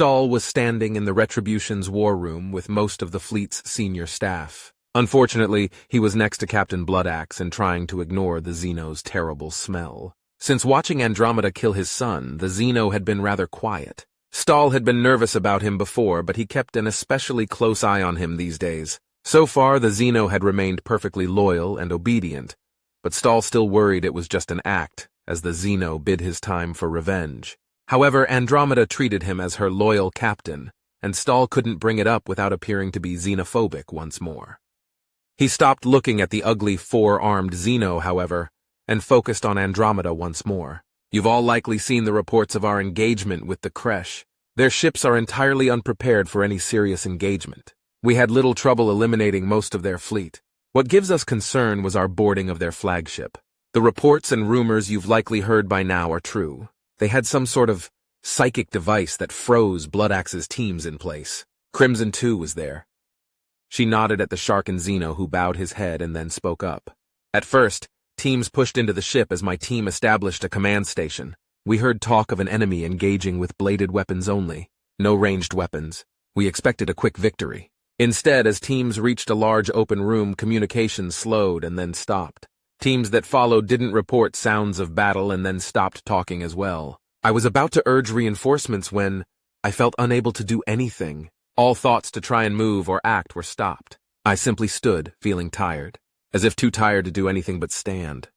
Stahl was standing in the Retribution's war room with most of the fleet's senior staff. Unfortunately, he was next to Captain Bloodaxe and trying to ignore the Xeno's terrible smell. Since watching Andromeda kill his son, the Xeno had been rather quiet. Stahl had been nervous about him before, but he kept an especially close eye on him these days. So far, the Xeno had remained perfectly loyal and obedient, but Stahl still worried it was just an act, as the Xeno bid his time for revenge. However, Andromeda treated him as her loyal captain, and Stahl couldn't bring it up without appearing to be xenophobic once more. He stopped looking at the ugly four-armed Xeno, however, and focused on Andromeda once more. You've all likely seen the reports of our engagement with the Kresh. Their ships are entirely unprepared for any serious engagement. We had little trouble eliminating most of their fleet. What gives us concern was our boarding of their flagship. The reports and rumors you've likely heard by now are true. They had some sort of psychic device that froze Bloodaxe's teams in place. Crimson 2 was there. She nodded at the Shark and Xeno, who bowed his head and then spoke up. At first, teams pushed into the ship as my team established a command station. We heard talk of an enemy engaging with bladed weapons only. No ranged weapons. We expected a quick victory. Instead, as teams reached a large open room, communications slowed and then stopped. Teams that followed didn't report sounds of battle and then stopped talking as well. I was about to urge reinforcements when I felt unable to do anything. All thoughts to try and move or act were stopped. I simply stood, feeling tired, as if too tired to do anything but stand.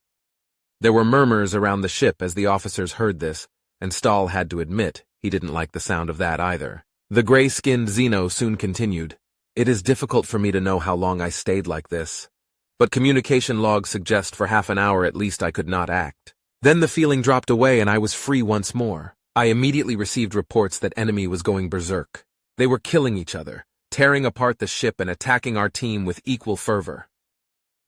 There were murmurs around the ship as the officers heard this, and Stahl had to admit he didn't like the sound of that either. The gray-skinned Xeno soon continued. It is difficult for me to know how long I stayed like this, but communication logs suggest for half an hour at least I could not act. Then the feeling dropped away and I was free once more. I immediately received reports that enemy was going berserk. They were killing each other, tearing apart the ship and attacking our team with equal fervor.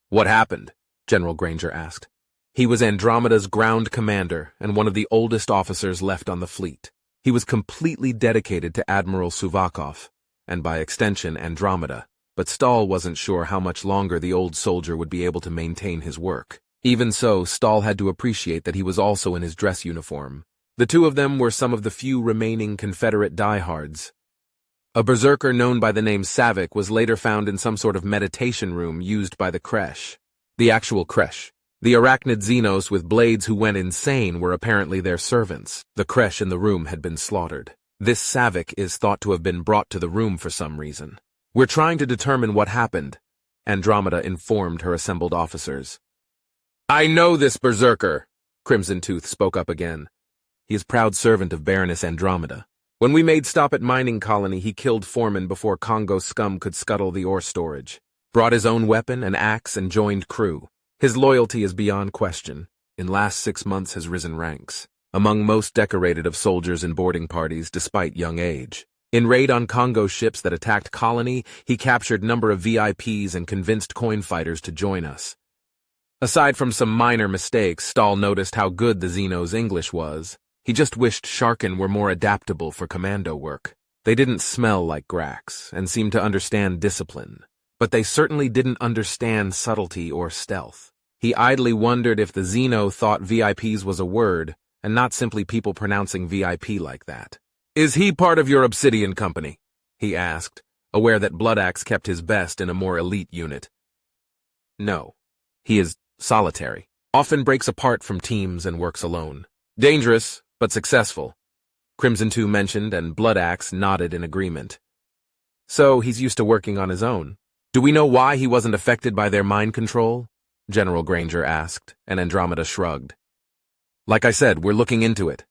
What happened? General Granger asked. He was Andromeda's ground commander and one of the oldest officers left on the fleet. He was completely dedicated to Admiral Suvakov, and by extension Andromeda, but Stahl wasn't sure how much longer the old soldier would be able to maintain his work. Even so, Stahl had to appreciate that he was also in his dress uniform. The two of them were some of the few remaining Confederate diehards. A berserker known by the name Savik was later found in some sort of meditation room used by the Kresh. The actual Kresh. The arachnid Xenos with blades who went insane were apparently their servants. The Kresh in the room had been slaughtered. This Savik is thought to have been brought to the room for some reason. We're trying to determine what happened, Andromeda informed her assembled officers. I know this berserker, Crimson Tooth spoke up again. He is proud servant of Baroness Andromeda. When we made stop at mining colony, he killed Foreman before Congo scum could scuttle the ore storage. Brought his own weapon, an axe, and joined crew. His loyalty is beyond question. In last 6 months has risen ranks. Among most decorated of soldiers in boarding parties despite young age. In raid on Congo ships that attacked colony, he captured number of VIPs and convinced coin fighters to join us. Aside from some minor mistakes, Stahl noticed how good the Xeno's English was. He just wished Sharkin were more adaptable for commando work. They didn't smell like Grax and seemed to understand discipline, but they certainly didn't understand subtlety or stealth. He idly wondered if the Xeno thought VIPs was a word and not simply people pronouncing VIP like that. Is he part of your Obsidian company? He asked, aware that Bloodaxe kept his best in a more elite unit. No. He is solitary, often breaks apart from teams and works alone. Dangerous, but successful, Crimson 2 mentioned, and Bloodaxe nodded in agreement. So he's used to working on his own. Do we know why he wasn't affected by their mind control? General Granger asked, and Andromeda shrugged. Like I said, we're looking into it.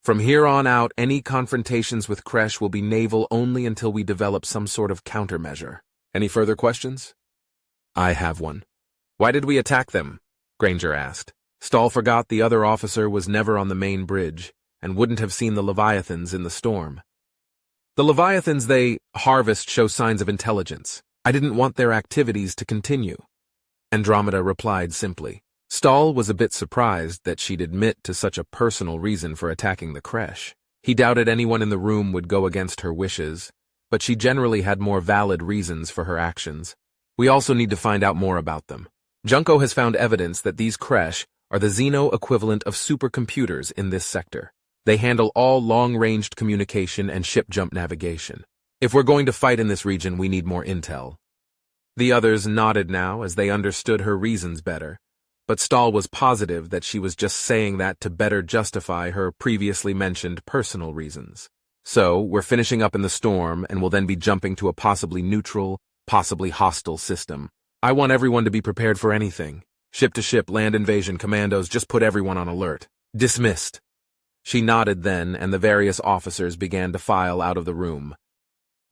From here on out, any confrontations with Kresh will be naval only until we develop some sort of countermeasure. Any further questions? I have one. Why did we attack them? Granger asked. Stahl forgot the other officer was never on the main bridge and wouldn't have seen the Leviathans in the storm. The Leviathans they harvest show signs of intelligence. I didn't want their activities to continue. Andromeda replied simply. Stahl was a bit surprised that she'd admit to such a personal reason for attacking the Kresh. He doubted anyone in the room would go against her wishes, but she generally had more valid reasons for her actions. We also need to find out more about them. Junko has found evidence that these Kresh are the Xeno equivalent of supercomputers in this sector. They handle all long-ranged communication and ship jump navigation. If we're going to fight in this region, we need more intel. The others nodded now as they understood her reasons better, but Stahl was positive that she was just saying that to better justify her previously mentioned personal reasons. So, we're finishing up in the storm and will then be jumping to a possibly neutral, possibly hostile system. I want everyone to be prepared for anything. Ship-to-ship, land invasion, commandos, just put everyone on alert. Dismissed. She nodded then, and the various officers began to file out of the room.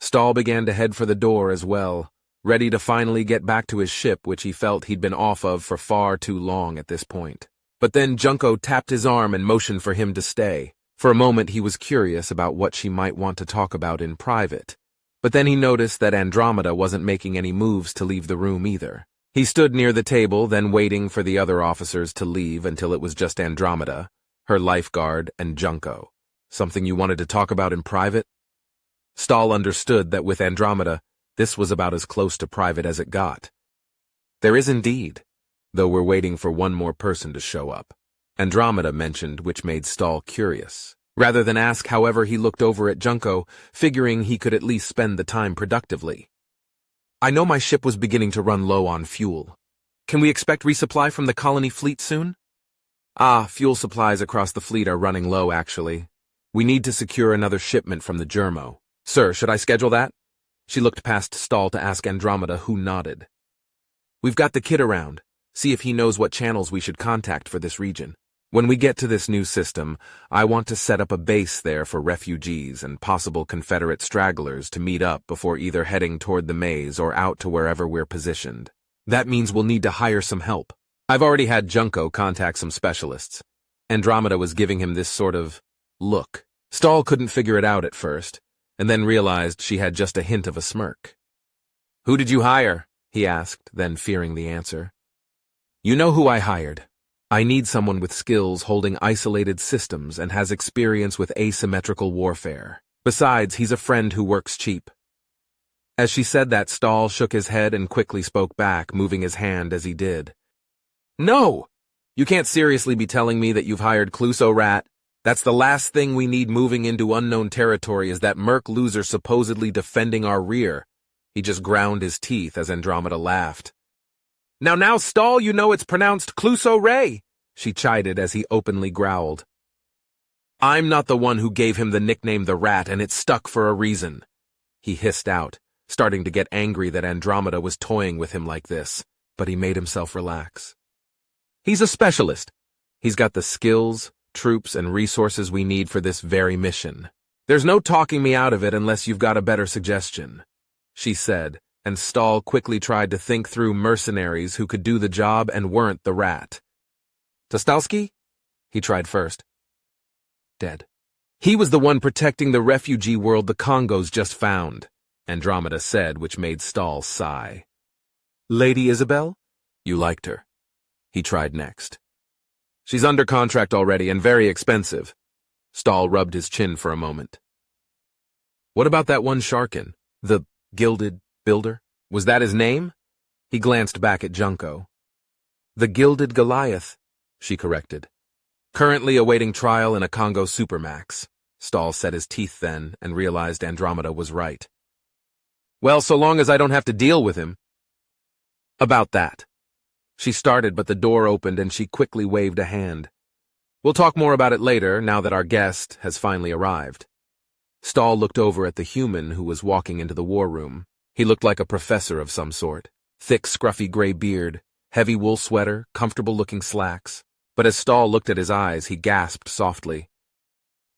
Stahl began to head for the door as well, ready to finally get back to his ship, which he felt he'd been off of for far too long at this point. But then Junko tapped his arm and motioned for him to stay. For a moment he was curious about what she might want to talk about in private. But then he noticed that Andromeda wasn't making any moves to leave the room either. He stood near the table, then waiting for the other officers to leave until it was just Andromeda, her lifeguard, and Junko. Something you wanted to talk about in private? Stahl understood that with Andromeda, this was about as close to private as it got. There is indeed, though we're waiting for one more person to show up. Andromeda mentioned, which made Stahl curious. Rather than ask, however, he looked over at Junko, figuring he could at least spend the time productively. I know my ship was beginning to run low on fuel. Can we expect resupply from the colony fleet soon? Fuel supplies across the fleet are running low, actually. We need to secure another shipment from the Germo. Sir, should I schedule that? She looked past Stahl to ask Andromeda, who nodded. We've got the kid around. See if he knows what channels we should contact for this region. When we get to this new system, I want to set up a base there for refugees and possible Confederate stragglers to meet up before either heading toward the maze or out to wherever we're positioned. That means we'll need to hire some help. I've already had Junko contact some specialists. Andromeda was giving him this sort of look. Stahl couldn't figure it out at first, and then realized she had just a hint of a smirk. Who did you hire? He asked, then fearing the answer. You know who I hired. I need someone with skills holding isolated systems and has experience with asymmetrical warfare. Besides, he's a friend who works cheap. As she said that, Stahl shook his head and quickly spoke back, moving his hand as he did. No! You can't seriously be telling me that you've hired Cluso Rat. That's the last thing we need moving into unknown territory is that merc loser supposedly defending our rear. He just ground his teeth as Andromeda laughed. Now, Stahl, you know it's pronounced Cluso Ray, she chided as he openly growled. I'm not the one who gave him the nickname the Rat, and it stuck for a reason. He hissed out, starting to get angry that Andromeda was toying with him like this, but he made himself relax. He's a specialist. He's got the skills, troops, and resources we need for this very mission. There's no talking me out of it unless you've got a better suggestion, she said, and Stahl quickly tried to think through mercenaries who could do the job and weren't the Rat. Tostalski? He tried first. Dead. He was the one protecting the refugee world the Congos just found, Andromeda said, which made Stahl sigh. Lady Isabel? You liked her. He tried next. She's under contract already and very expensive. Stahl rubbed his chin for a moment. What about that one Sharkin? The Gilded Builder? Was that his name? He glanced back at Junko. The Gilded Goliath, she corrected. Currently awaiting trial in a Congo Supermax. Stahl set his teeth then and realized Andromeda was right. Well, so long as I don't have to deal with him. About that. She started, but the door opened and she quickly waved a hand. We'll talk more about it later, now that our guest has finally arrived. Stahl looked over at the human who was walking into the war room. He looked like a professor of some sort. Thick, scruffy gray beard, heavy wool sweater, comfortable-looking slacks. But as Stahl looked at his eyes, he gasped softly.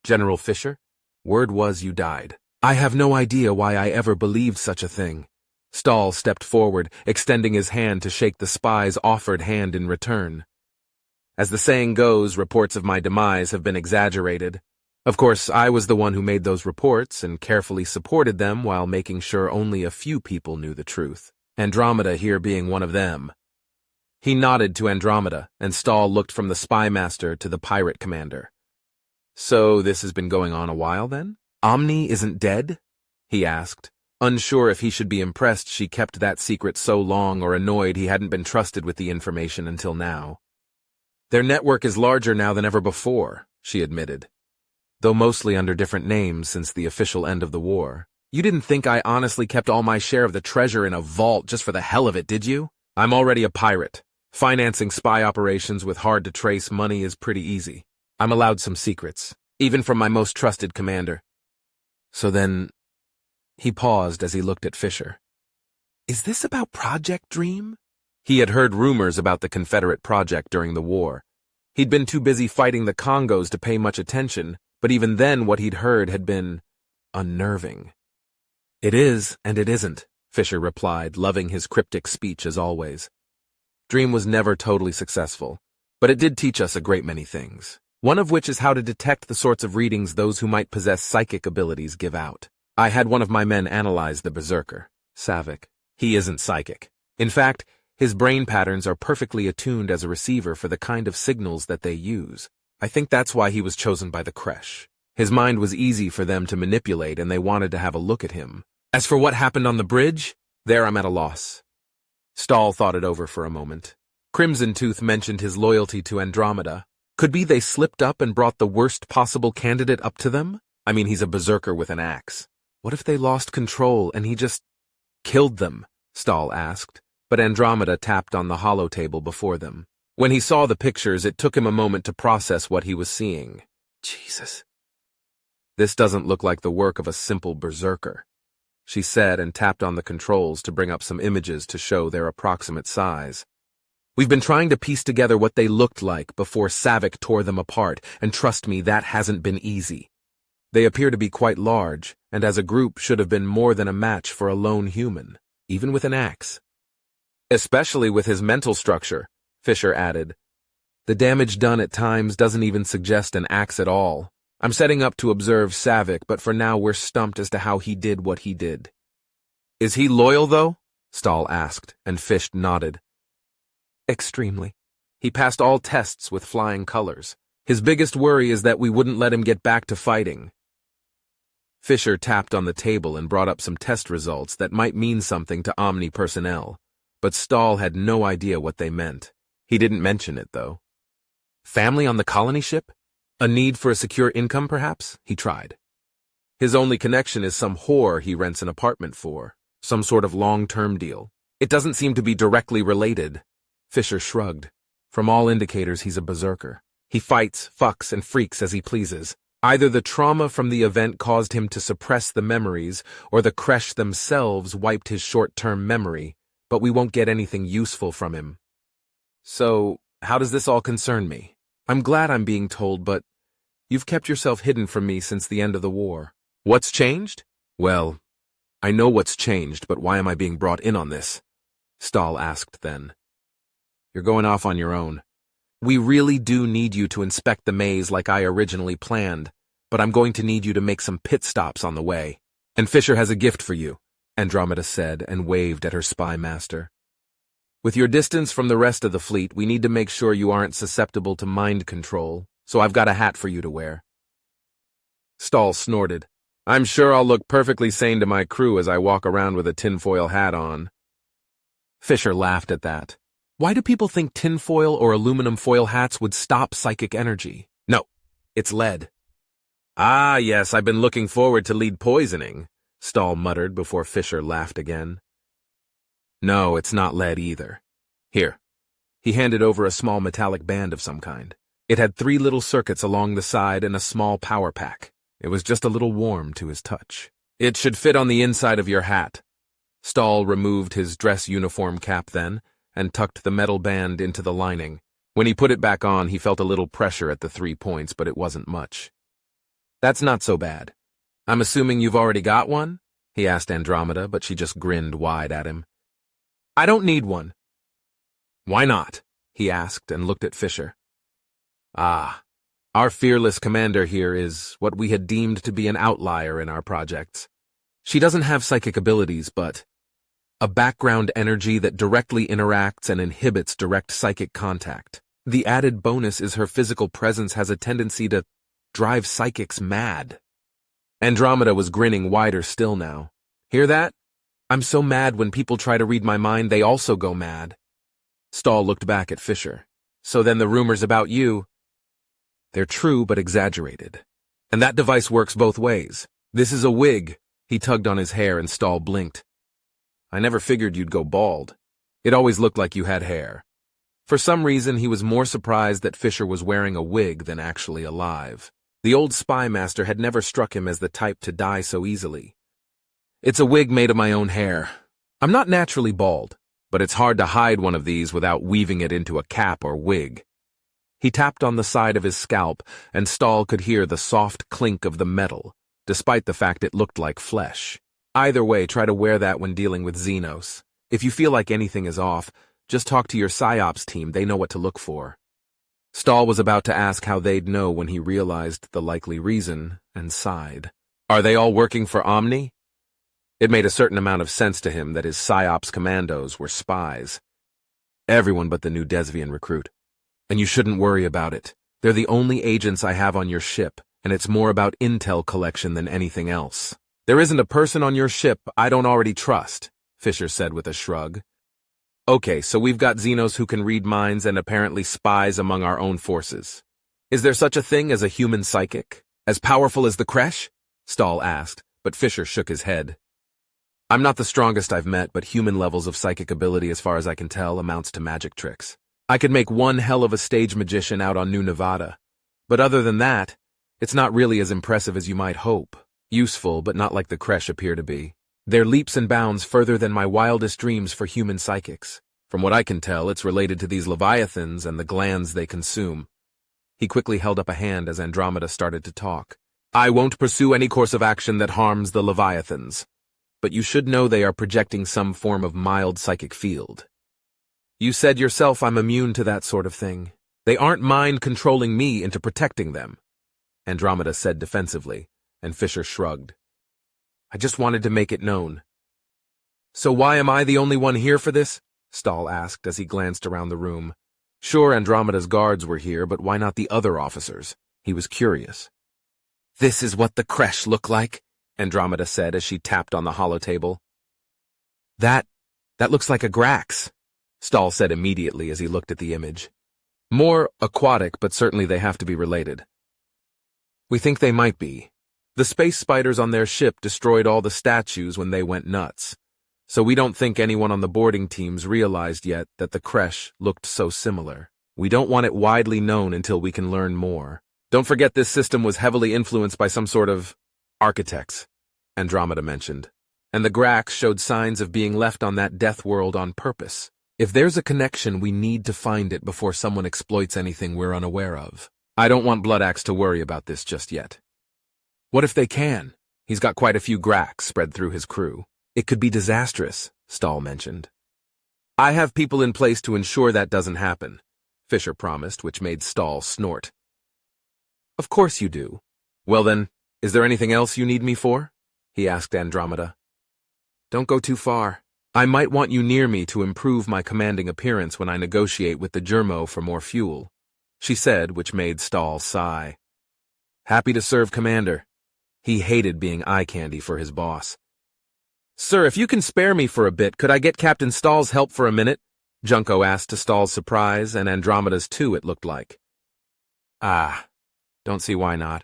General Fisher? Word was you died. I have no idea why I ever believed such a thing. Stahl stepped forward, extending his hand to shake the spy's offered hand in return. As the saying goes, reports of my demise have been exaggerated. Of course, I was the one who made those reports and carefully supported them while making sure only a few people knew the truth, Andromeda here being one of them. He nodded to Andromeda, and Stahl looked from the spy master to the pirate commander. So this has been going on a while, then? Omni isn't dead? He asked, unsure if he should be impressed she kept that secret so long or annoyed he hadn't been trusted with the information until now. Their network is larger now than ever before, she admitted. though mostly under different names since the official end of the war. You didn't think I honestly kept all my share of the treasure in a vault just for the hell of it, did you? I'm already a pirate. Financing spy operations with hard-to-trace money is pretty easy. I'm allowed some secrets, even from my most trusted commander. So then, he paused as he looked at Fisher. Is this about Project Dream? He had heard rumors about the Confederate project during the war. He'd been too busy fighting the Congos to pay much attention, but even then what he'd heard had been unnerving. It is, and it isn't, Fisher replied, loving his cryptic speech as always. Dream was never totally successful, but it did teach us a great many things, one of which is how to detect the sorts of readings those who might possess psychic abilities give out. I had one of my men analyze the berserker, Savik. He isn't psychic. In fact, his brain patterns are perfectly attuned as a receiver for the kind of signals that they use. I think that's why he was chosen by the creche. His mind was easy for them to manipulate and they wanted to have a look at him. As for what happened on the bridge, there I'm at a loss. Stahl thought it over for a moment. Crimson Tooth mentioned his loyalty to Andromeda. Could be they slipped up and brought the worst possible candidate up to them? I mean, he's a berserker with an axe. What if they lost control and he just killed them? Stahl asked, but Andromeda tapped on the holotable before them. When he saw the pictures, it took him a moment to process what he was seeing. Jesus. This doesn't look like the work of a simple berserker, she said and tapped on the controls to bring up some images to show their approximate size. We've been trying to piece together what they looked like before Savik tore them apart, and trust me, that hasn't been easy. They appear to be quite large, and as a group should have been more than a match for a lone human, even with an axe. Especially with his mental structure, Fisher added. The damage done at times doesn't even suggest an axe at all. I'm setting up to observe Savik, but for now we're stumped as to how he did what he did. Is he loyal, though? Stahl asked, and Fish nodded. Extremely. He passed all tests with flying colors. His biggest worry is that we wouldn't let him get back to fighting. Fisher tapped on the table and brought up some test results that might mean something to Omni personnel, but Stahl had no idea what they meant. He didn't mention it, though. Family on the colony ship? A need for a secure income, perhaps? He tried. His only connection is some whore he rents an apartment for, some sort of long-term deal. It doesn't seem to be directly related. Fisher shrugged. From all indicators, he's a berserker. He fights, fucks, and freaks as he pleases. Either the trauma from the event caused him to suppress the memories, or the creche themselves wiped his short-term memory, but we won't get anything useful from him. So, how does this all concern me? I'm glad I'm being told, but you've kept yourself hidden from me since the end of the war. What's changed? Well, I know what's changed, but why am I being brought in on this? Stahl asked then. You're going off on your own. We really do need you to inspect the maze like I originally planned, but I'm going to need you to make some pit stops on the way. And Fisher has a gift for you, Andromeda said and waved at her spy master. With your distance from the rest of the fleet, we need to make sure you aren't susceptible to mind control, so I've got a hat for you to wear. Stahl snorted. I'm sure I'll look perfectly sane to my crew as I walk around with a tinfoil hat on. Fisher laughed at that. Why do people think tinfoil or aluminum foil hats would stop psychic energy? No, it's lead. Ah, yes, I've been looking forward to lead poisoning, Stahl muttered before Fisher laughed again. No, it's not lead either. Here. He handed over a small metallic band of some kind. It had 3 little circuits along the side and a small power pack. It was just a little warm to his touch. It should fit on the inside of your hat. Stahl removed his dress uniform cap then, and tucked the metal band into the lining. When he put it back on, he felt a little pressure at the 3 points, but it wasn't much. That's not so bad. I'm assuming you've already got one? He asked Andromeda, but she just grinned wide at him. I don't need one. Why not? He asked and looked at Fisher. Ah, our fearless commander here is what we had deemed to be an outlier in our projects. She doesn't have psychic abilities, but a background energy that directly interacts and inhibits direct psychic contact. The added bonus is her physical presence has a tendency to drive psychics mad. Andromeda was grinning wider still now. Hear that? I'm so mad when people try to read my mind, they also go mad. Stahl looked back at Fisher. So then the rumors about you, they're true but exaggerated. And that device works both ways. This is a wig. He tugged on his hair and Stahl blinked. I never figured you'd go bald. It always looked like you had hair. For some reason, he was more surprised that Fisher was wearing a wig than actually alive. The old spy master had never struck him as the type to die so easily. It's a wig made of my own hair. I'm not naturally bald, but it's hard to hide one of these without weaving it into a cap or wig. He tapped on the side of his scalp, and Stahl could hear the soft clink of the metal, despite the fact it looked like flesh. Either way, try to wear that when dealing with Xenos. If you feel like anything is off, just talk to your PsyOps team, they know what to look for. Stahl was about to ask how they'd know when he realized the likely reason, and sighed. Are they all working for Omni? It made a certain amount of sense to him that his PsyOps commandos were spies. Everyone but the new Desvian recruit. And you shouldn't worry about it. They're the only agents I have on your ship, and it's more about intel collection than anything else. There isn't a person on your ship I don't already trust, Fisher said with a shrug. Okay, so we've got Xenos who can read minds and apparently spies among our own forces. Is there such a thing as a human psychic? As powerful as the Kresh? Stahl asked, but Fisher shook his head. I'm not the strongest I've met, but human levels of psychic ability, as far as I can tell, amounts to magic tricks. I could make one hell of a stage magician out on New Nevada. But other than that, it's not really as impressive as you might hope. Useful, but not like the Kresh appear to be. They're leaps and bounds further than my wildest dreams for human psychics. From what I can tell, it's related to these Leviathans and the glands they consume. He quickly held up a hand as Andromeda started to talk. I won't pursue any course of action that harms the Leviathans. But you should know they are projecting some form of mild psychic field. You said yourself I'm immune to that sort of thing. They aren't mind-controlling me into protecting them, Andromeda said defensively, and Fisher shrugged. I just wanted to make it known. So why am I the only one here for this? Stahl asked as he glanced around the room. Sure, Andromeda's guards were here, but why not the other officers? He was curious. This is what the Kresh look like, Andromeda said as she tapped on the holotable. That looks like a Grax, Stahl said immediately as he looked at the image. More aquatic, but certainly they have to be related. We think they might be. The space spiders on their ship destroyed all the statues when they went nuts, so we don't think anyone on the boarding teams realized yet that the Kresh looked so similar. We don't want it widely known until we can learn more. Don't forget this system was heavily influenced by some sort of architects, Andromeda mentioned, and the Grax showed signs of being left on that death world on purpose. If there's a connection, we need to find it before someone exploits anything we're unaware of. I don't want Bloodaxe to worry about this just yet. What if they can? He's got quite a few Grax spread through his crew. It could be disastrous, Stahl mentioned. I have people in place to ensure that doesn't happen, Fisher promised, which made Stahl snort. Of course you do. Well then, is there anything else you need me for? He asked Andromeda. Don't go too far. I might want you near me to improve my commanding appearance when I negotiate with the Germo for more fuel, she said, which made Stahl sigh. Happy to serve, Commander. He hated being eye candy for his boss. Sir, if you can spare me for a bit, could I get Captain Stahl's help for a minute? Junko asked to Stahl's surprise, and Andromeda's too, it looked like. Don't see why not.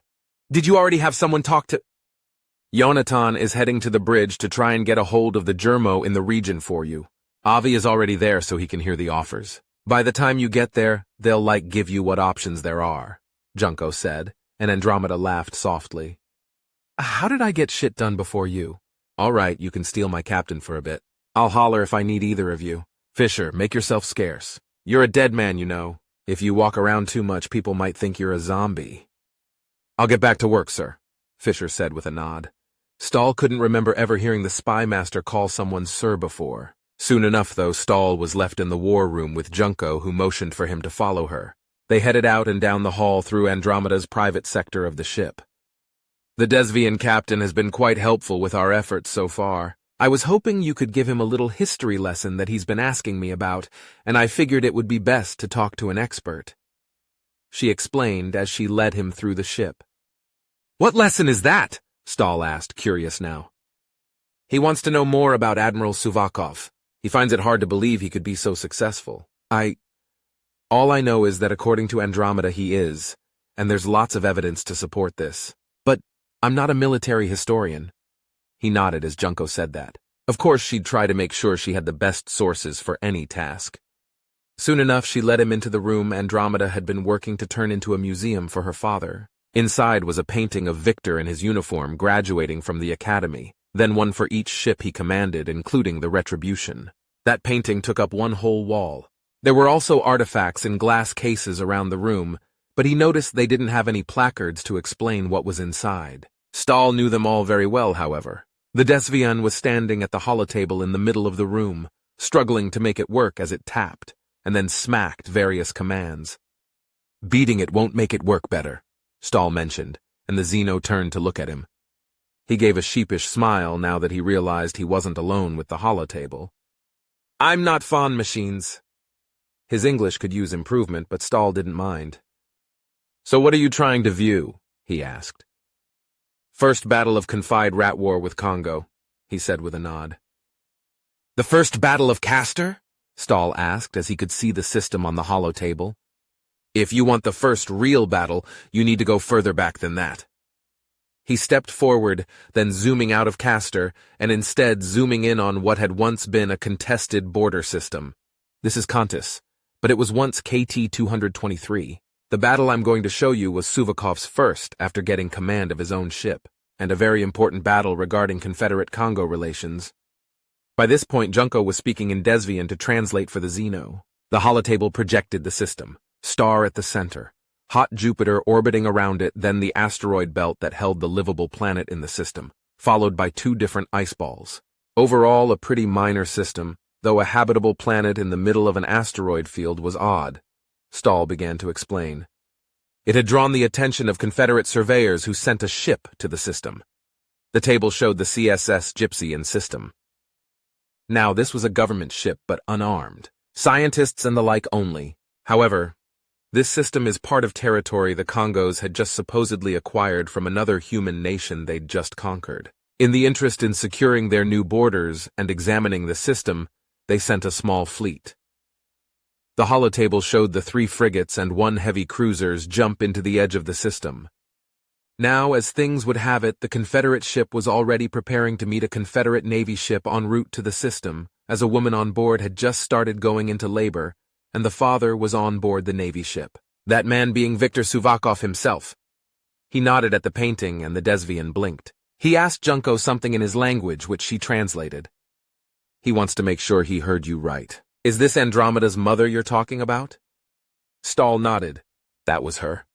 Did you already have someone talk to... Yonatan is heading to the bridge to try and get a hold of the Germo in the region for you. Avi is already there so he can hear the offers. By the time you get there, they'll give you what options there are, Junko said, and Andromeda laughed softly. How did I get shit done before you? All right, you can steal my captain for a bit. I'll holler if I need either of you. Fisher, make yourself scarce. You're a dead man, you know. If you walk around too much, people might think you're a zombie. I'll get back to work, sir, Fisher said with a nod. Stahl couldn't remember ever hearing the spy master call someone sir before. Soon enough, though, Stahl was left in the war room with Junko, who motioned for him to follow her. They headed out and down the hall through Andromeda's private sector of the ship. The Desvian captain has been quite helpful with our efforts so far. I was hoping you could give him a little history lesson that he's been asking me about, and I figured it would be best to talk to an expert. She explained as she led him through the ship. What lesson is that? Stahl asked, curious now. He wants to know more about Admiral Suvakov. He finds it hard to believe he could be so successful. All I know is that according to Andromeda he is, and there's lots of evidence to support this. I'm not a military historian. He nodded as Junko said that. Of course, she'd try to make sure she had the best sources for any task. Soon enough, she led him into the room Andromeda had been working to turn into a museum for her father. Inside was a painting of Victor in his uniform graduating from the academy, then one for each ship he commanded, including the Retribution. That painting took up one whole wall. There were also artifacts in glass cases around the room, but he noticed they didn't have any placards to explain what was inside. Stahl knew them all very well, however. The Desvian was standing at the holotable in the middle of the room, struggling to make it work as it tapped, and then smacked various commands. Beating it won't make it work better, Stahl mentioned, and the Xeno turned to look at him. He gave a sheepish smile now that he realized he wasn't alone with the holotable. I'm not fond machines. His English could use improvement, but Stahl didn't mind. So what are you trying to view? He asked. First battle of Confide Rat War with Congo, he said with a nod. The first battle of Castor? Stahl asked as he could see the system on the holotable. If you want the first real battle, you need to go further back than that. He stepped forward, then zooming out of Castor, and instead zooming in on what had once been a contested border system. This is Contis, but it was once KT-223. The battle I'm going to show you was Suvakov's first after getting command of his own ship, and a very important battle regarding Confederate-Congo relations. By this point, Junko was speaking in Desvian to translate for the Xeno. The holotable projected the system, star at the center, hot Jupiter orbiting around it, then the asteroid belt that held the livable planet in the system, followed by 2 different ice balls. Overall, a pretty minor system, though a habitable planet in the middle of an asteroid field was odd. Stahl began to explain. It had drawn the attention of Confederate surveyors who sent a ship to the system. The table showed the CSS Gypsy in system. Now, this was a government ship, but unarmed. Scientists and the like only. However, this system is part of territory the Congos had just supposedly acquired from another human nation they'd just conquered. In the interest in securing their new borders and examining the system, they sent a small fleet. The holotable showed the 3 frigates and 1 heavy cruisers jump into the edge of the system. Now, as things would have it, the Confederate ship was already preparing to meet a Confederate Navy ship en route to the system, as a woman on board had just started going into labor, and the father was on board the Navy ship, that man being Viktor Suvakov himself. He nodded at the painting, and the Desvian blinked. He asked Junko something in his language, which she translated. He wants to make sure he heard you right. Is this Andromeda's mother you're talking about? Stahl nodded. That was her.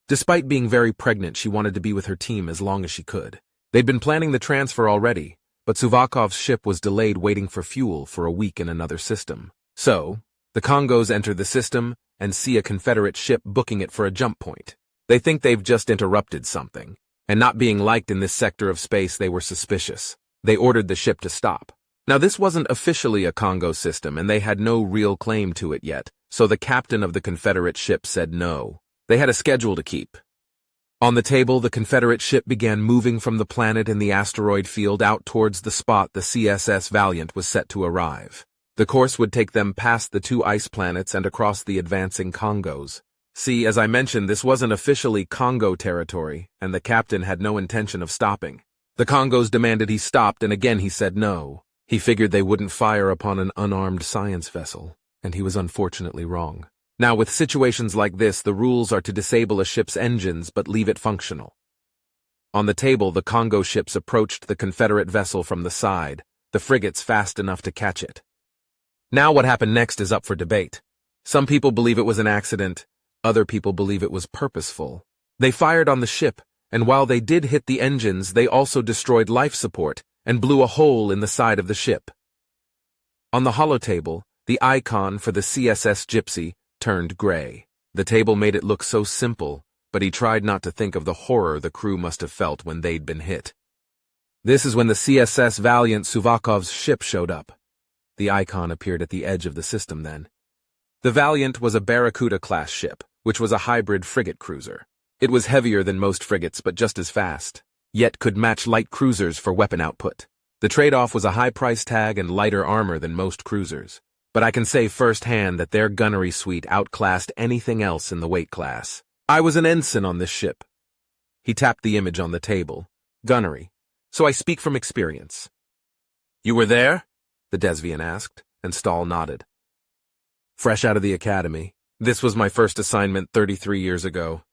Despite being very pregnant, she wanted to be with her team as long as she could. They'd been planning the transfer already, but Suvakov's ship was delayed waiting for fuel for a week in another system. So, the Congos enter the system and see a Confederate ship booking it for a jump point. They think they've just interrupted something, and not being liked in this sector of space, they were suspicious. They ordered the ship to stop. Now, this wasn't officially a Congo system, and they had no real claim to it yet, so the captain of the Confederate ship said no. They had a schedule to keep. On the table, the Confederate ship began moving from the planet in the asteroid field out towards the spot the CSS Valiant was set to arrive. The course would take them past the 2 ice planets and across the advancing Congos. See, as I mentioned, this wasn't officially Congo territory, and the captain had no intention of stopping. The Congos demanded he stopped, and again he said no. He figured they wouldn't fire upon an unarmed science vessel, and he was unfortunately wrong. Now, with situations like this, the rules are to disable a ship's engines but leave it functional. On the table, the Congo ships approached the Confederate vessel from the side, the frigates fast enough to catch it. Now what happened next is up for debate. Some people believe it was an accident, other people believe it was purposeful. They fired on the ship, and while they did hit the engines, they also destroyed life support and blew a hole in the side of the ship. On the holotable, the icon for the CSS Gypsy turned gray. The table made it look so simple, but he tried not to think of the horror the crew must have felt when they'd been hit. This is when the CSS Valiant Suvakov's ship showed up. The icon appeared at the edge of the system then. The Valiant was a Barracuda-class ship, which was a hybrid frigate cruiser. It was heavier than most frigates, but just as fast, yet could match light cruisers for weapon output. The trade-off was a high price tag and lighter armor than most cruisers. But I can say firsthand that their gunnery suite outclassed anything else in the weight class. I was an ensign on this ship. He tapped the image on the table, gunnery, so I speak from experience. You were there? The Desvian asked, and Stahl nodded. Fresh out of the academy. This was my first assignment 33 years ago.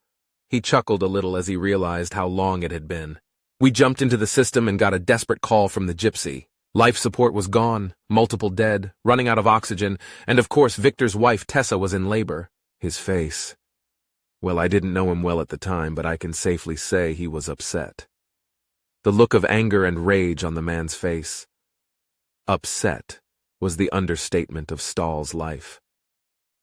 He chuckled a little as he realized how long it had been. We jumped into the system and got a desperate call from the gypsy. Life support was gone, multiple dead, running out of oxygen, and of course Victor's wife Tessa was in labor. His face. Well, I didn't know him well at the time, but I can safely say he was upset. The look of anger and rage on the man's face. Upset was the understatement of Stahl's life.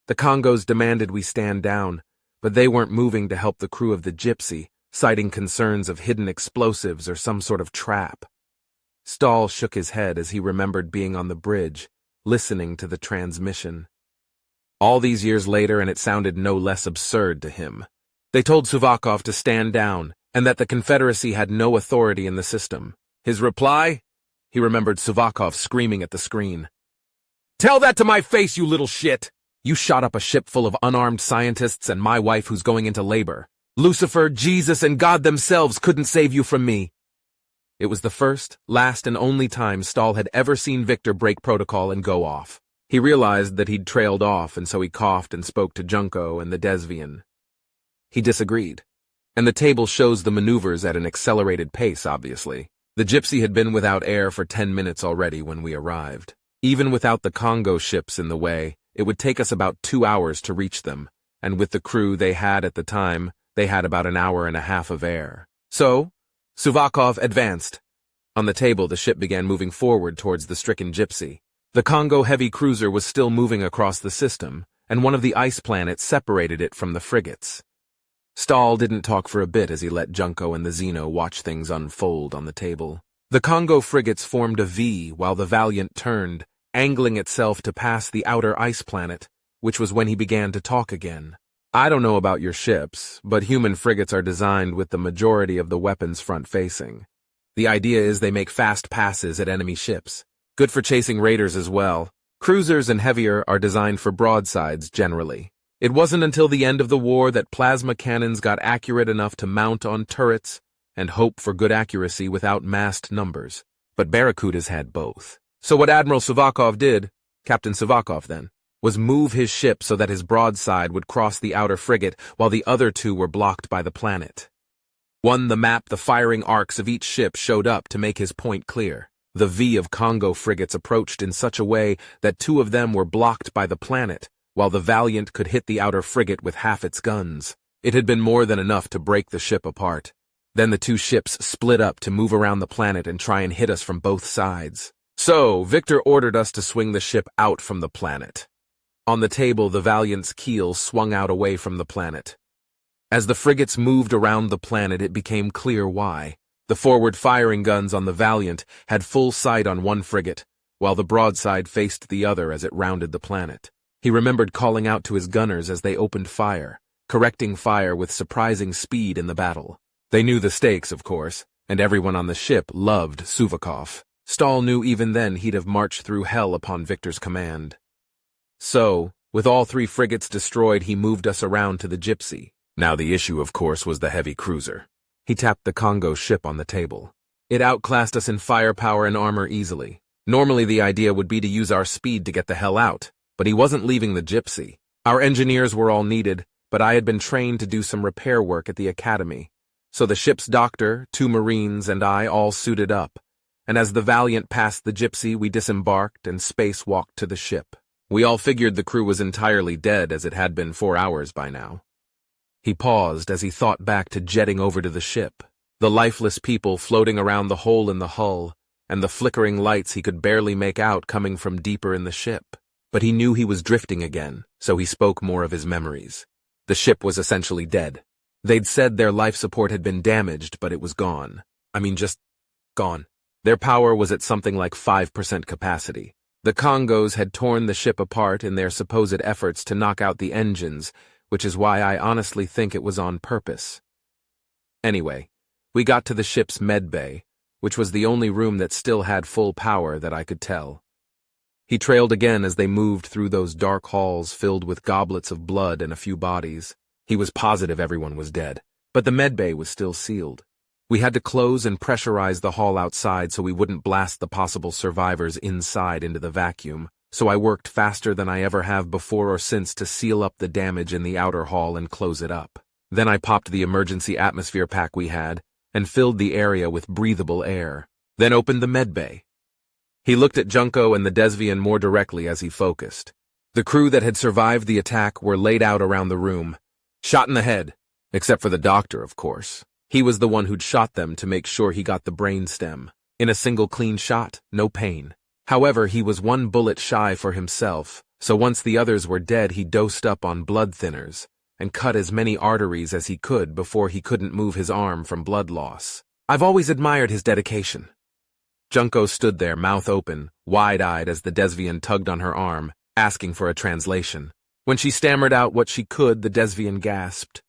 The Congos demanded we stand down, but they weren't moving to help the crew of the gypsy, citing concerns of hidden explosives or some sort of trap. Stahl shook his head as he remembered being on the bridge, listening to the transmission. All these years later, and it sounded no less absurd to him. They told Suvakov to stand down, and that the Confederacy had no authority in the system. His reply? He remembered Suvakov screaming at the screen. "Tell that to my face, you little shit! You shot up a ship full of unarmed scientists and my wife who's going into labor. Lucifer, Jesus, and God themselves couldn't save you from me." It was the first, last, and only time Stahl had ever seen Victor break protocol and go off. He realized that he'd trailed off, and so he coughed and spoke to Junko and the Desvian. He disagreed. And the table shows the maneuvers at an accelerated pace, obviously. The gypsy had been without air for 10 minutes already when we arrived. Even without the Congo ships in the way, it would take us about 2 hours to reach them, and with the crew they had at the time, they had about an hour and a half of air. So, Suvakov advanced. On the table, the ship began moving forward towards the stricken gypsy. The Congo heavy cruiser was still moving across the system, and one of the ice planets separated it from the frigates. Stahl didn't talk for a bit as he let Junko and the Xeno watch things unfold on the table. The Congo frigates formed a V while the Valiant turned, angling itself to pass the outer ice planet, which was when he began to talk again. "I don't know about your ships, but human frigates are designed with the majority of the weapons front-facing. The idea is they make fast passes at enemy ships. Good for chasing raiders as well. Cruisers and heavier are designed for broadsides generally. It wasn't until the end of the war that plasma cannons got accurate enough to mount on turrets and hope for good accuracy without massed numbers. But Barracudas had both. So what Admiral Suvakov did, Captain Suvakov then, was move his ship so that his broadside would cross the outer frigate while the other two were blocked by the planet. On the map, the firing arcs of each ship showed up to make his point clear. The V of Congo frigates approached in such a way that 2 of them were blocked by the planet, while the Valiant could hit the outer frigate with half its guns. It had been more than enough to break the ship apart. Then the 2 ships split up to move around the planet and try and hit us from both sides. So, Victor ordered us to swing the ship out from the planet. On the table, the Valiant's keel swung out away from the planet. As the frigates moved around the planet, it became clear why. The forward firing guns on the Valiant had full sight on one frigate, while the broadside faced the other as it rounded the planet. He remembered calling out to his gunners as they opened fire, correcting fire with surprising speed in the battle. They knew the stakes, of course, and everyone on the ship loved Suvakov. Stahl knew even then he'd have marched through hell upon Victor's command. So, with all 3 frigates destroyed, he moved us around to the gypsy. Now the issue, of course, was the heavy cruiser. He tapped the Congo ship on the table. It outclassed us in firepower and armor easily. Normally the idea would be to use our speed to get the hell out, but he wasn't leaving the gypsy. Our engineers were all needed, but I had been trained to do some repair work at the academy. So the ship's doctor, 2 Marines, and I all suited up, and as the Valiant passed the gypsy, we disembarked and spacewalked to the ship. We all figured the crew was entirely dead as it had been 4 hours by now. He paused as he thought back to jetting over to the ship, the lifeless people floating around the hole in the hull, and the flickering lights he could barely make out coming from deeper in the ship. But he knew he was drifting again, so he spoke more of his memories. The ship was essentially dead. They'd said their life support had been damaged, but it was gone. Just gone. Their power was at something like 5% capacity. The Congos had torn the ship apart in their supposed efforts to knock out the engines, which is why I honestly think it was on purpose. Anyway, we got to the ship's med bay, which was the only room that still had full power that I could tell. He trailed again as they moved through those dark halls filled with goblets of blood and a few bodies. He was positive everyone was dead, but the med bay was still sealed. We had to close and pressurize the hall outside so we wouldn't blast the possible survivors inside into the vacuum, so I worked faster than I ever have before or since to seal up the damage in the outer hall and close it up. Then I popped the emergency atmosphere pack we had and filled the area with breathable air, then opened the medbay. He looked at Junko and the Desvian more directly as he focused. The crew that had survived the attack were laid out around the room, shot in the head, except for the doctor, of course. He was the one who'd shot them to make sure he got the brainstem. In a single clean shot, no pain. However, he was one bullet shy for himself, so once the others were dead he dosed up on blood thinners and cut as many arteries as he could before he couldn't move his arm from blood loss. I've always admired his dedication. Junko stood there, mouth open, wide-eyed as the Desvian tugged on her arm, asking for a translation. When she stammered out what she could, the Desvian gasped.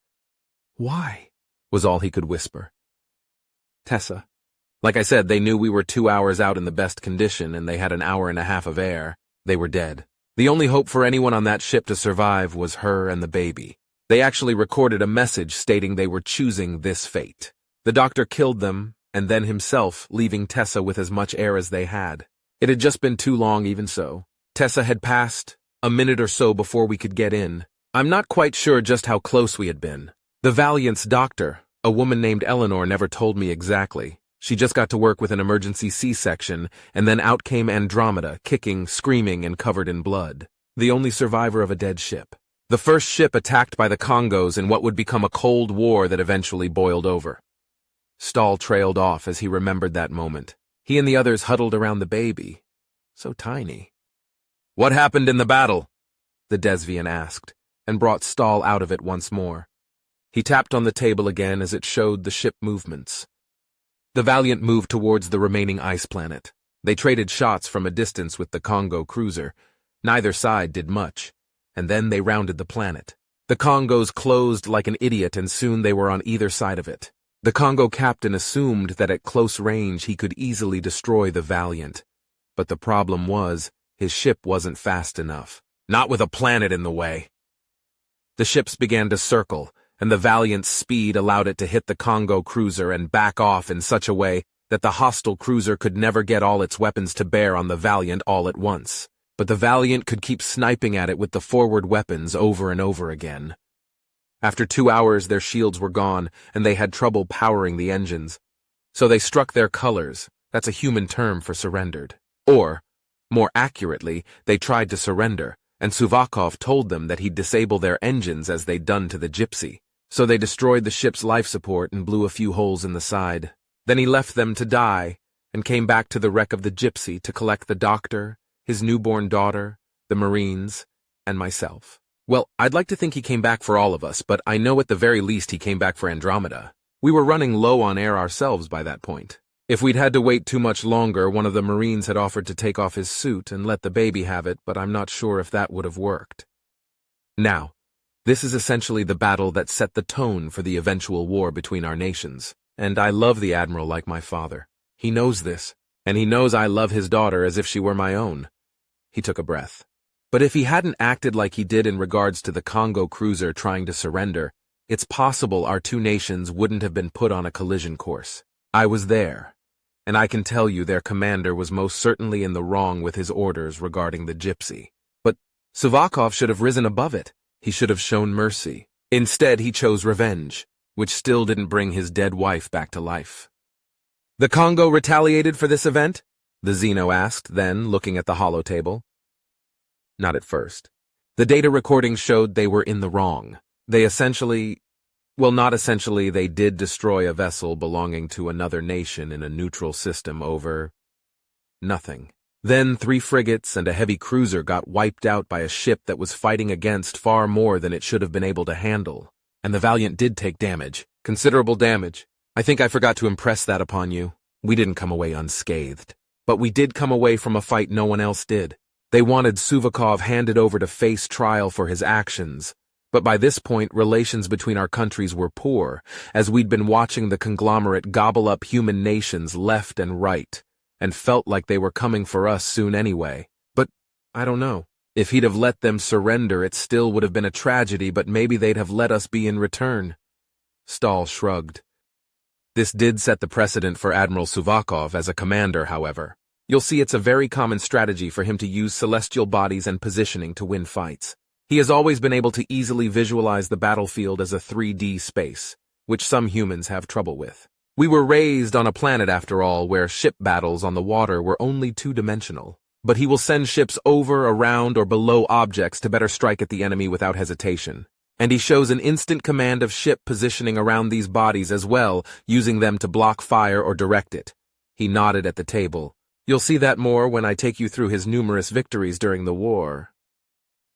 "Why?" was all he could whisper. "Tessa." Like I said, they knew we were 2 hours out in the best condition and they had an hour and a half of air. They were dead. The only hope for anyone on that ship to survive was her and the baby. They actually recorded a message stating they were choosing this fate. The doctor killed them, and then himself, leaving Tessa with as much air as they had. It had just been too long even so. Tessa had passed a minute or so before we could get in. I'm not quite sure just how close we had been. The Valiant's doctor, a woman named Eleanor, never told me exactly. She just got to work with an emergency C-section, and then out came Andromeda, kicking, screaming, and covered in blood. The only survivor of a dead ship. The first ship attacked by the Congos in what would become a Cold War that eventually boiled over. Stahl trailed off as he remembered that moment. He and the others huddled around the baby. So tiny. "What happened in the battle?" the Desvian asked, and brought Stahl out of it once more. He tapped on the table again as it showed the ship movements. The Valiant moved towards the remaining ice planet. They traded shots from a distance with the Congo cruiser. Neither side did much, and then they rounded the planet. The Congos closed like an idiot, and soon they were on either side of it. The Congo captain assumed that at close range he could easily destroy the Valiant. But the problem was, his ship wasn't fast enough. Not with a planet in the way. The ships began to circle, and the Valiant's speed allowed it to hit the Congo cruiser and back off in such a way that the hostile cruiser could never get all its weapons to bear on the Valiant all at once. But the Valiant could keep sniping at it with the forward weapons over and over again. After 2 hours, their shields were gone, and they had trouble powering the engines. So they struck their colors. That's a human term for surrendered. Or, more accurately, they tried to surrender, and Suvakov told them that he'd disable their engines as they'd done to the Gypsy. So they destroyed the ship's life support and blew a few holes in the side. Then he left them to die, and came back to the wreck of the Gypsy to collect the doctor, his newborn daughter, the Marines, and myself. Well, I'd like to think he came back for all of us, but I know at the very least he came back for Andromeda. We were running low on air ourselves by that point. If we'd had to wait too much longer, one of the Marines had offered to take off his suit and let the baby have it, but I'm not sure if that would have worked. Now, this is essentially the battle that set the tone for the eventual war between our nations, and I love the Admiral like my father. He knows this, and he knows I love his daughter as if she were my own. He took a breath. But if he hadn't acted like he did in regards to the Congo cruiser trying to surrender, it's possible our two nations wouldn't have been put on a collision course. I was there, and I can tell you their commander was most certainly in the wrong with his orders regarding the Gypsy. But Suvakov should have risen above it. He should have shown mercy. Instead, he chose revenge, which still didn't bring his dead wife back to life. "The Congo retaliated for this event?" the Xeno asked, then looking at the holotable. Not at first. The data recordings showed they were in the wrong. They they did destroy a vessel belonging to another nation in a neutral system over nothing. Then 3 frigates and a heavy cruiser got wiped out by a ship that was fighting against far more than it should have been able to handle. And the Valiant did take damage. Considerable damage. I think I forgot to impress that upon you. We didn't come away unscathed. But we did come away from a fight no one else did. They wanted Suvakov handed over to face trial for his actions, but by this point relations between our countries were poor, as we'd been watching the conglomerate gobble up human nations left and right, and felt like they were coming for us soon anyway. But, I don't know. If he'd have let them surrender, it still would have been a tragedy, but maybe they'd have let us be in return. Stahl shrugged. This did set the precedent for Admiral Suvakov as a commander, however. You'll see it's a very common strategy for him to use celestial bodies and positioning to win fights. He has always been able to easily visualize the battlefield as a 3D space, which some humans have trouble with. We were raised on a planet, after all, where ship battles on the water were only two-dimensional. But he will send ships over, around, or below objects to better strike at the enemy without hesitation. And he shows an instant command of ship positioning around these bodies as well, using them to block fire or direct it. He nodded at the table. You'll see that more when I take you through his numerous victories during the war.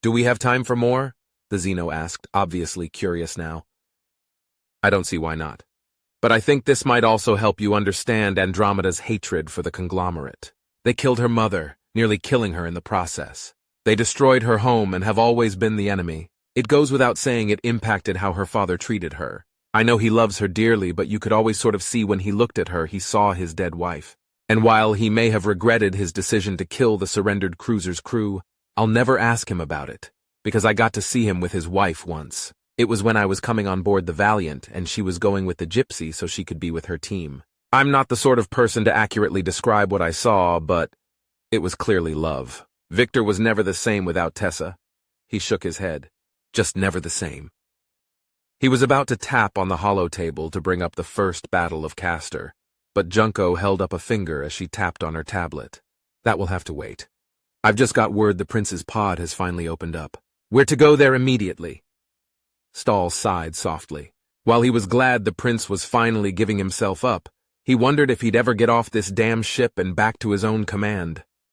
Do we have time for more? The Xeno asked, obviously curious now. I don't see why not. But I think this might also help you understand Andromeda's hatred for the conglomerate. They killed her mother, nearly killing her in the process. They destroyed her home and have always been the enemy. It goes without saying it impacted how her father treated her. I know he loves her dearly, but you could always sort of see when he looked at her he saw his dead wife. And while he may have regretted his decision to kill the surrendered cruiser's crew, I'll never ask him about it, because I got to see him with his wife once. It was when I was coming on board the Valiant, and she was going with the Gypsy so she could be with her team. I'm not the sort of person to accurately describe what I saw, but it was clearly love. Victor was never the same without Tessa. He shook his head. Just never the same. He was about to tap on the hollow table to bring up the first battle of Castor, but Junko held up a finger as she tapped on her tablet. That will have to wait. I've just got word the prince's pod has finally opened up. We're to go there immediately. Stahl sighed softly. While he was glad the prince was finally giving himself up, he wondered if he'd ever get off this damn ship and back to his own command.